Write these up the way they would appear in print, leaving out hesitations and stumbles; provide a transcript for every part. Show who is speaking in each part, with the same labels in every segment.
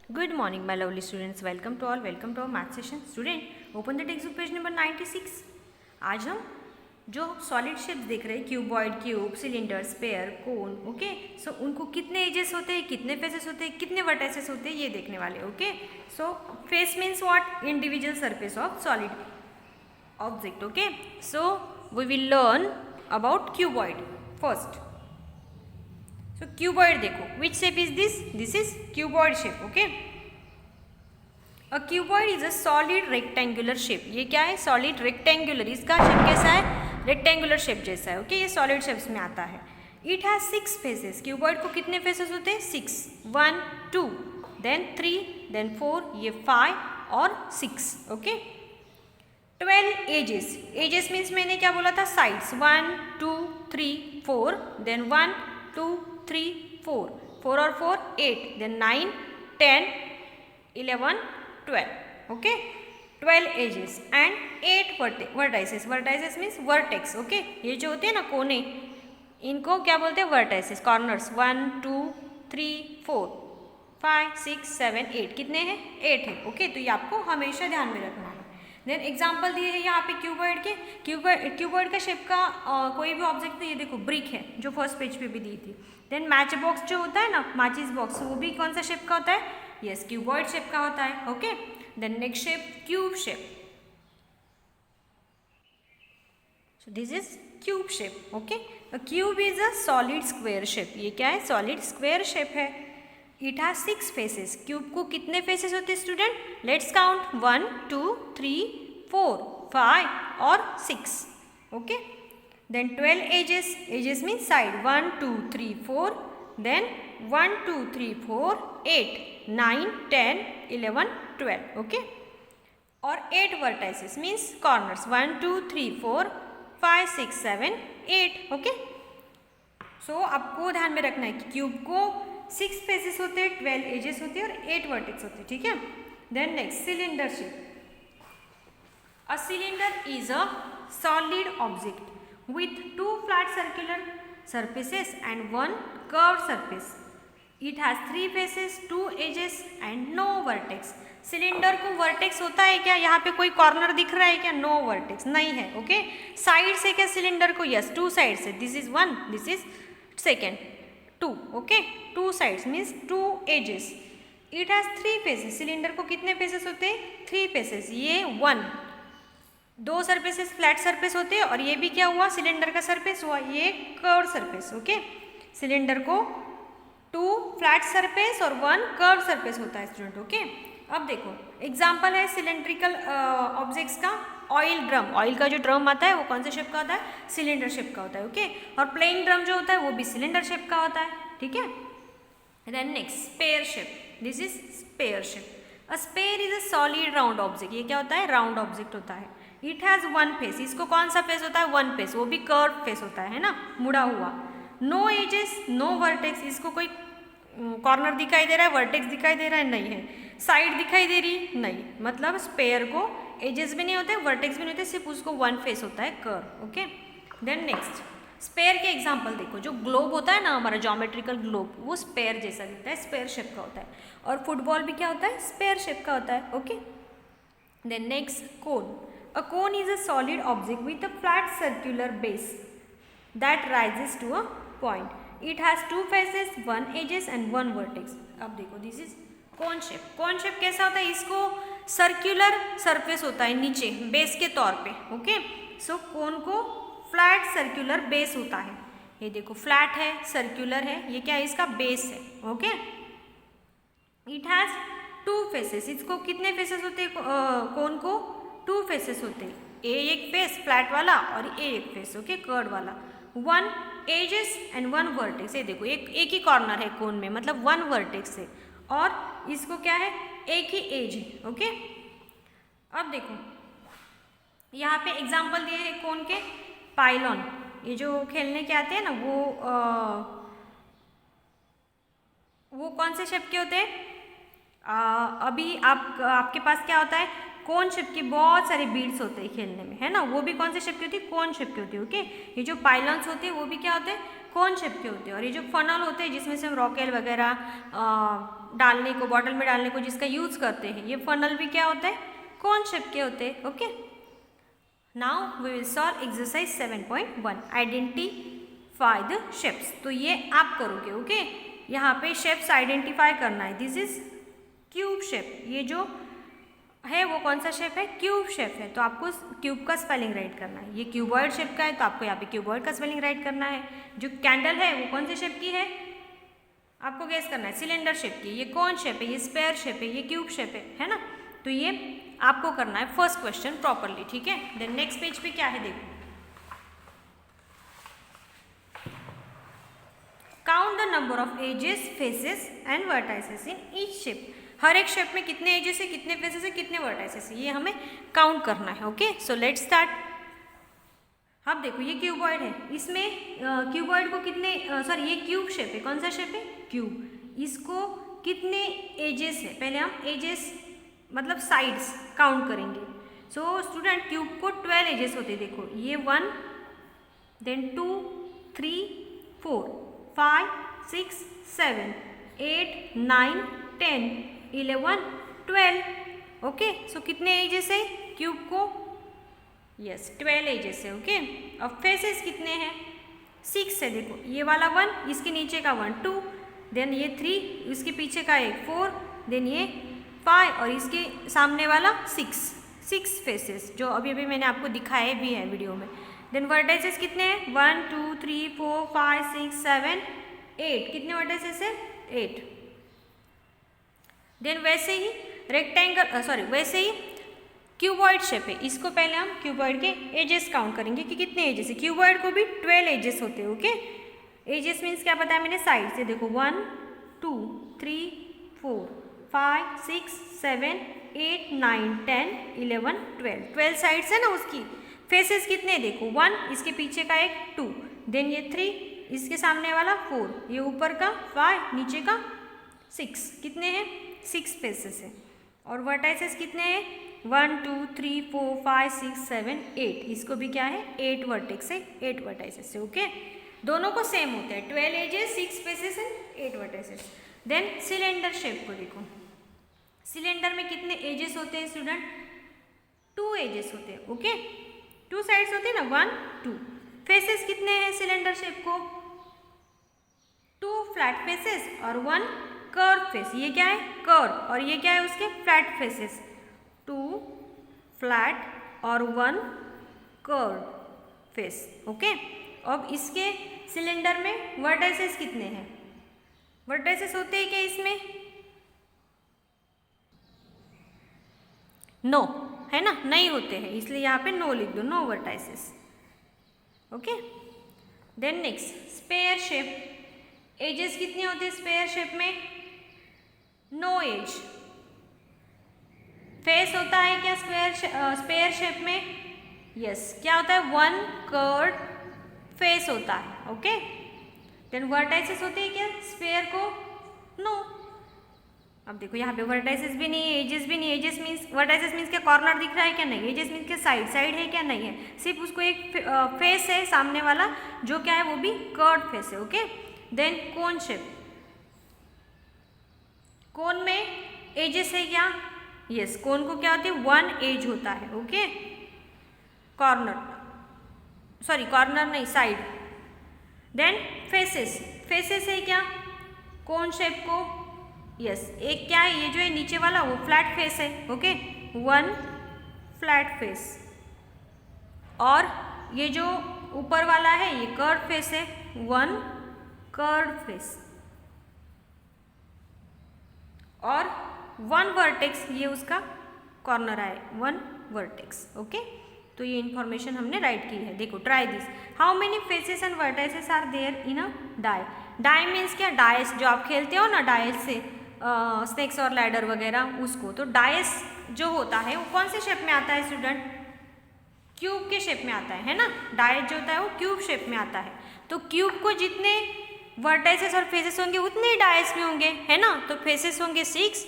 Speaker 1: Good morning, my lovely students. Welcome to all. Welcome to our math session. Student, open the textbook page number 96. आज हम जो solid shapes देख रहे हैं, cuboid, cube, cylinder, spare, कोन, okay. सो उनको कितने edges होते हैं, कितने फेसेस होते हैं, कितने वर्टाइसेस होते हैं, ये देखने वाले. Okay. So face means what? Individual surface of solid object. Okay. So we will learn about cuboid first. So cuboid देखो, which shape is this? This is cuboid shape. Okay. A cuboid is a solid rectangular shape. ये क्या है? Solid rectangular. इसका shape कैसा है? Rectangular shape जैसा है. Okay. ये solid shapes में आता है. It has 6 faces. Cuboid को कितने faces होते हैं? 6. 1, 2, then 3, then 4, ये 5 और 6. Okay. 12 edges. Edges means मैंने क्या बोला था? Sides. 1, 2, 3, 4, then 1, 2, 3, 4. 4 और 4, 8. Then 9, 10, 11, 12. Okay. 12 edges and 8 vertices. Vertices means vertex. Okay. ये जो होते हैं ना कोने, इनको क्या बोलते हैं? vertices. Corners. 1, 2, 3, 4, 5, 6, 7, 8. कितने हैं? 8 है. Okay. तो ये आपको हमेशा ध्यान में रखना है. देन एग्जाम्पल दिए है यहाँ पे क्यूबॉइड के. क्यूबॉइड का शेप का कोई भी ऑब्जेक्ट, तो ये देखो ब्रिक है जो फर्स्ट पेज पे भी दी थी. देन मैच बॉक्स जो होता है ना, माचिस बॉक्स, वो भी कौन सा शेप का होता है? यस, क्यूबॉइड शेप का होता है. Okay. Then next shape cube shape. So this is cube shape. Okay. Cube is a solid square shape. ये क्या है? सॉलिड स्क्वायर शेप है. It has 6 faces. क्यूब को कितने फेसेस होते हैं स्टूडेंट? Let's count. 1, 2, 3, 4, 5 और 6. Okay. Then 12 edges. Edges mean side. 1, 2, 3, 4. देन 1, 2, 3, 4, 8, 9, 10, 11, 12. ओके. और 8 vertices means corners. 1, 2, 3, 4, 5, 6, 7, 8. Okay. So आपको ध्यान में रखना है कि क्यूब को 6 फेसेस होते हैं, 12 एजेस होते हैं और 8 वर्टेक्स होते हैं. ठीक है. Then next cylinder shape. A cylinder is a solid object with 2 flat circular surfaces and 1 curved surface. It has 3 faces, 2 edges and no vertex. Cylinder को वर्टेक्स होता है क्या? यहाँ पे कोई कॉर्नर दिख रहा है क्या? नो वर्टेक्स नहीं है. ओके. साइड से क्या सिलेंडर को? यस, 2 साइड से. This is 1, this is second. 2. Okay. 2 sides means 2 edges. It has 3 faces. Cylinder को कितने फेसेस होते हैं? 3 फेसेस. ये 1. 2 सरफेसेस फ्लैट सरफेस होते हैं और ये भी क्या हुआ? सिलेंडर का सरफेस हुआ. ये कर्व सरफेस. ओके. सिलेंडर को 2 फ्लैट सरफेस और 1 कर्व सरफेस होता है स्टूडेंट. ओके. अब देखो एग्जांपल है सिलेंड्रिकल ऑब्जेक्ट्स का. Oil drum. ऑयल का जो ड्रम आता है वो कौन से शेप का होता है? सिलेंडर शेप का होता है. ओके. और प्लेइंग ड्रम जो होता है वो भी सिलेंडर शेप का होता है. ठीक है. Then next sphere shape. This is sphere shape. A sphere is a solid round object. ये क्या होता है? राउंड ऑब्जेक्ट होता है. It has 1 face. इसको कौन सा फेस होता है? 1 फेस. वो भी कर्व फेस होता है ना, मुड़ा हुआ. No edges, no vertex. इसको कोई कॉर्नर दिखाई दे रहा है, वर्टेक्स दिखाई दे रहा है? नहीं है. साइड दिखाई दे रही? नहीं. मतलब स्पेयर को एजेस भी नहीं होते, वर्टेक्स भी नहीं होते, सिर्फ उसको 1 फेस होता है, curve. Okay. Then next sphere के एग्जाम्पल देखो. जो ग्लोब होता है ना हमारा, ज्योमेट्रिकल ग्लोब, वो स्पेयर जैसा दिखता है, स्पेयर शेप का होता है. और फुटबॉल भी क्या होता है? स्पेयर शेप का होता है. Okay. Then next cone. A cone is a solid object with a flat circular base that rises to a point. It has 2 faces, 1 edges and 1 vertex. अब देखो this is cone shape. cone shape कैसा होता है? इसको circular surface होता है नीचे base के तौर पे. ओके. सो cone को flat circular base होता है. ये देखो flat है, circular है, ये क्या है? इसका बेस है. ओके. It has 2 faces. इसको कितने फेसेस होते हैं? cone को 2 फेसेस होते हैं. ए एक फेस फ्लैट वाला और ए एक फेस ओके कर्व वाला. 1 एजेस एंड 1 वर्टेक्स. ये देखो एक ही कॉर्नर है कोन में, मतलब 1 वर्टेक्स है. और इसको क्या है? एक ही एज है. ओके. अब देखो यहाँ पे एग्जांपल दिए हैं कोन के. पाइलॉन, ये जो खेलने के आते हैं ना, वो कौन से शेप के होते हैं? अभी आपके पास क्या होता है? कोन शेप की बहुत सारे बीड्स होते हैं खेलने में, है ना. वो भी कौन से शेप की होती है? कोन शेप की होती है. ओके. ये जो पाइलॉन्स होते हैं वो भी क्या होते हैं? कौन शेप के होते हैं, और ये जो फनल होते हैं जिसमें से हम रॉकेल वगैरह डालने को, बॉटल में डालने को जिसका यूज़ करते हैं, ये फनल भी क्या होता है, कौन शेप के होते हैं। Okay, now we will solve exercise 7.1 identify the shapes. तो ये आप करोगे। ओके, यहाँ पे शेप्स आइडेंटिफाई करना है। दिस इज क्यूब शेप, ये जो है वो कौन सा शेप है, क्यूब शेप है, तो आपको क्यूब का स्पेलिंग राइट करना है। ये क्यूबॉइड शेप का है तो आपको यहाँ पे क्यूबॉइड का स्पेलिंग राइट करना है। जो कैंडल है वो कौन से शेप की है, आपको गेस करना है, सिलेंडर शेप की। ये कौन शेप है, ये स्क्वायर शेप है, ये क्यूब शेप है ना। तो ये आपको करना है फर्स्ट क्वेश्चन प्रॉपरली, ठीक है। देन नेक्स्ट पेज पे क्या है देखो, count the number of edges, faces and vertices in each shape. हर एक शेप में कितने एजेस है, कितने फेसेस है, कितने वर्टाइसेस है, ये हमें काउंट करना है। Okay, so let's start. अब देखो ये क्यूबॉइड है, इसमें क्यूबॉइड को कितने, सॉरी ये क्यूब शेप है, कौन सा शेप है, क्यूब। इसको कितने एजेस है, पहले हम एजेस मतलब साइड्स काउंट करेंगे। सो स्टूडेंट क्यूब को 12 एजेस होते हैं। देखो ये 1, देन 2, 3, 4, 5, 6, 7, 8, 9, 10, 11, 12। ओके, सो कितने एजेस है क्यूब को, यस 12 एजेस है। ओके, अब फेसेस कितने हैं, 6 है। देखो ये वाला 1, इसके नीचे का 1 2, देन ये 3, इसके पीछे का एक 4, देन ये 5 और इसके सामने वाला 6 फेसेस, जो अभी अभी मैंने आपको दिखाए भी है वीडियो में। देन वर्टाइसेस कितने हैं, 1 2 3 4 5 6 7 8, कितने वर्टाइसेस है, 8। देन वैसे ही रेक्टेंगल, सॉरी वैसे ही क्यूबॉइड शेप है, इसको पहले हम क्यूबॉइड के एजेस काउंट करेंगे कि कितने एजेस है। क्यूबॉइड को भी 12 एजेस होते हैं। ओके, एजेस मीन्स क्या बताया मैंने, साइड से। देखो 1 2 3 4 5 6 7 8 9 10 11 12 साइड्स है ना उसकी। फेसेस कितने, देखो 1, इसके पीछे का एक 2, देन ये 3, इसके सामने वाला 4, ये ऊपर का 5, नीचे का 6, कितने हैं, 6 फेसेस है। और वर्टाइसेस कितने हैं, 1 2 3 4 5 6 7 8, इसको भी क्या है, 8 वर्टेक्स है, 8 वर्टाइसेस है। ओके, दोनों को सेम होता है, 12 edges 6 faces and 8 vertices. Then cylinder shape को देखो, सिलेंडर में कितने एजेस होते हैं स्टूडेंट, 2 एजेस होते हैं। ओके, 2 साइड्स होते हैं ना, 1 2। फेसेस कितने हैं सिलेंडर शेप को, 2 फ्लैट फेसेस और 1 कर्व फेस। ये क्या है, कर्व, और ये क्या है उसके फ्लैट फेसेस, 2 फ्लैट और 1 कर्व फेस। ओके, अब इसके सिलेंडर में वर्टाइसेस कितने हैं, वर्टाइसेस होते हैं क्या इसमें, नो है ना, नहीं होते हैं, इसलिए यहाँ पे नो लिख दो, no vertices. Okay, then next sphere shape, edges कितने होते हैं स्पेयर शेप में, नो एज। फेस होता है क्या स्पेयर शेप में, यस क्या होता है, 1 कर्व फेस होता है। ओके, देन वर्टाइसेस होते हैं क्या स्पेयर को, नो। अब देखो यहाँ पे वर्टाइसेस भी नहीं है, एजेस भी नहीं है। एजेस मीन्स, वर्टाइसेस मीन्स क्या कॉर्नर दिख रहा है क्या, नहीं। एजेस मीन्स क्या साइड है क्या, नहीं है, सिर्फ उसको एक फेस है सामने वाला, जो क्या है वो भी कर्व फेस है। ओके, देन कोन शेप, कोन में एजेस है क्या, यस कोन को क्या होती है, 1 एज होता है। ओके, कॉर्नर, सॉरी कॉर्नर नहीं, साइड। देन फेसेस, फेसेस है क्या कोन शेप को, यस एक क्या है, ये जो है नीचे वाला वो फ्लैट फेस है। ओके, 1 फ्लैट फेस, और ये जो ऊपर वाला है ये कर्व फेस है, 1 कर्व फेस, और 1 वर्टेक्स, ये उसका कॉर्नर है, 1 वर्टेक्स। ओके, तो ये इन्फॉर्मेशन हमने राइट की है। देखो try this, how many faces and vertices are there in a die. Die means क्या, डाइस जो आप खेलते हो ना, डाइस से स्नेक्स और लैडर वगैरह उसको। तो डाइस जो होता है वो कौन से शेप में आता है स्टूडेंट, क्यूब के शेप में आता है ना। डाइस जो होता है वो क्यूब शेप में आता है। तो क्यूब को जितने वर्टाइसेस और फेसेस होंगे उतने डाइस में होंगे, है ना। तो फेसेस होंगे 6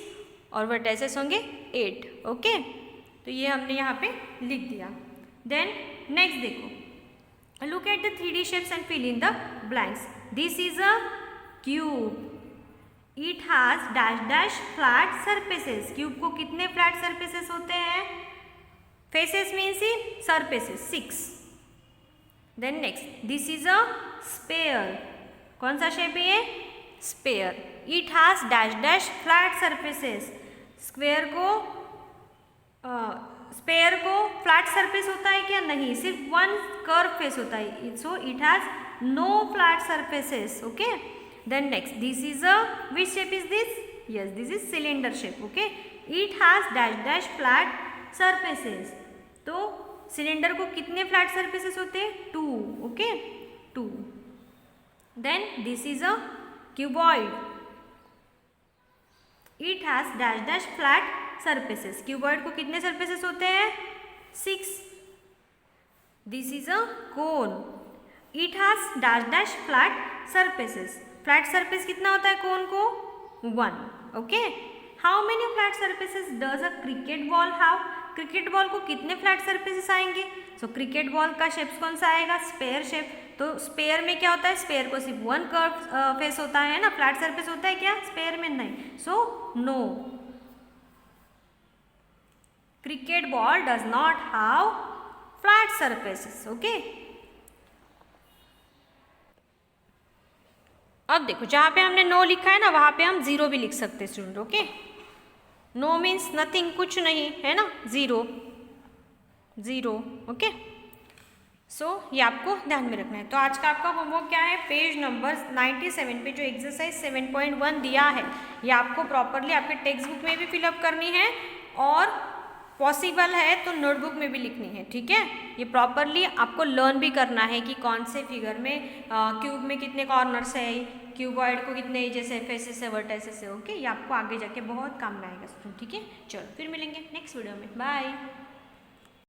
Speaker 1: और वर्टाइसेस होंगे 8। ओके, तो ये हमने यहाँ पे लिख दिया। देन नेक्स्ट देखो, Look at the 3D shapes and fill in the blanks. This is a cube. It has dash dash flat surfaces. Cube को कितने फ्लैट सरफेसेस होते हैं? Faces means surfaces 6. Then next, this is a sphere. कौन सा shape है ये? Sphere. It has dash dash flat surfaces. Square को sphere को फ्लैट सरफेस होता है क्या? नहीं, सिर्फ वन कर्व फेस होता है. So it has no flat surfaces. Okay. Then next, this is a which shape is this? Yes, this is cylinder shape. Okay. It has dash dash flat surfaces. तो cylinder को कितने flat surfaces होते हैं? 2. Okay, 2. Then this is a cuboid. It has dash dash flat surfaces. Cuboid को कितने surfaces होते हैं? 6. This is a cone. It has dash dash flat surfaces. Flat surface कितना होता है कोन को? 1. Okay. How many flat surfaces does a cricket ball have? Cricket ball को कितने फ्लैट सरफेसेस आएंगे? सो क्रिकेट बॉल का शेप कौन सा आएगा? Spare shape. तो स्पेयर में क्या होता है? स्पेयर को सिर्फ वन कर्व फेस होता है ना, फ्लैट सरफेस होता है क्या स्पेयर में? नहीं. So no, cricket ball does not have flat surfaces. Okay. अब देखो, जहाँ पे हमने नो लिखा है ना, वहाँ पे हम जीरो भी लिख सकते हैं student. Okay. No means nothing, कुछ नहीं है ना, जीरो. जीरो. ओके. सो ये आपको ध्यान में रखना है. तो आज का आपका होमवर्क क्या है? पेज नंबर 97 पे जो एक्सरसाइज 7.1 दिया है, ये आपको प्रॉपरली आपके टेक्स्ट बुक में भी फिलअप करनी है और पॉसिबल है तो नोटबुक में भी लिखनी है. ठीक है. ये प्रॉपरली आपको लर्न भी करना है कि कौन से फिगर में क्यूब में कितने कॉर्नर्स है, क्यूबॉइड को कितने जैसे फेसेस है, वर्टिसेस है. ओके. ये आपको आगे जाके बहुत काम में आएगा. ठीक है. चलो फिर मिलेंगे नेक्स्ट वीडियो में. बाय.